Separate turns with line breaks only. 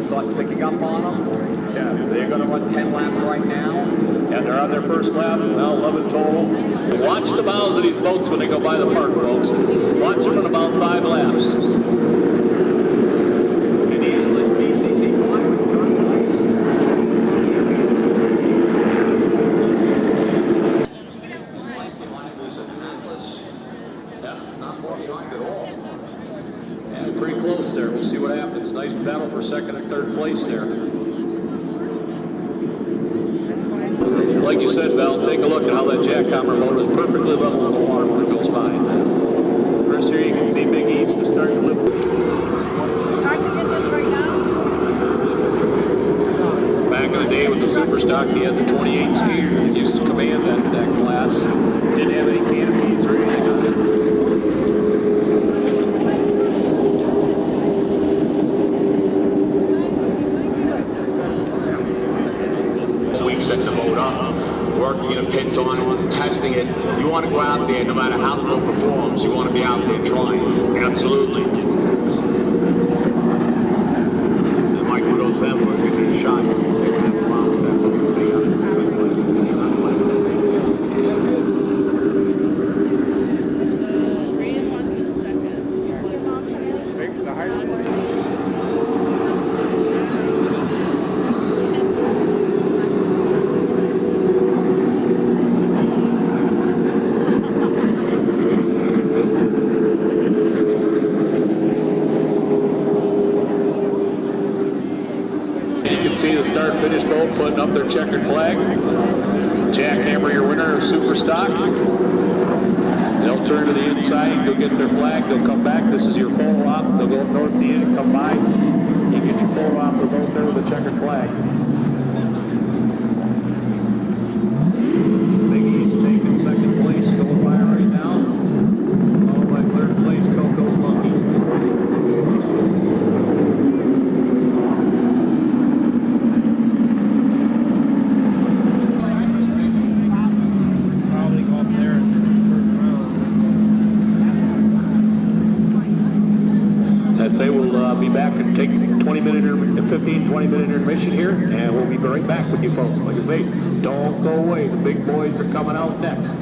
starts picking up on them. Yeah, they're going to run 10 laps right now, and they're on their first lap, now 11 total. Watch the bows of these boats when they go by the park, folks. Watch them in about 5 laps. Indianapolis BCC flying with third place. Right behind was Atlas. Yep, not far behind at all. And pretty close there. We'll see what happens. Nice battle for second and third place there. Like you said, Val, take a look at how that Jackhammer boat is perfectly level with the water when it goes by. First here you can see Big East is starting to lift. Back in the day with the Super Stock, he had the 28 skier that used to command that class. Didn't have any canopies or anything on it. Setting the boat up, working in the pits on it, testing it. You want to go out there, no matter how the boat performs, you want to be out there trying. Absolutely. And my kudos to them for giving it a shot. They would have a problem with that boat. They not letting it sink. The higher plane. See the start finish boat putting up their checkered flag. Jackhammer, your winner of Super Stock. They'll turn to the inside, go get their flag, they'll come back. This is your full lap. They'll go north to you, come by. You get your full lap of the boat there with a checkered flag. Big East taking second place, going by right now. Followed by third place, CoCo's Monkey. Say we'll be back and take 15-20-minute intermission here, and we'll be right back with you folks. Like I say, don't go away. The big boys are coming out next.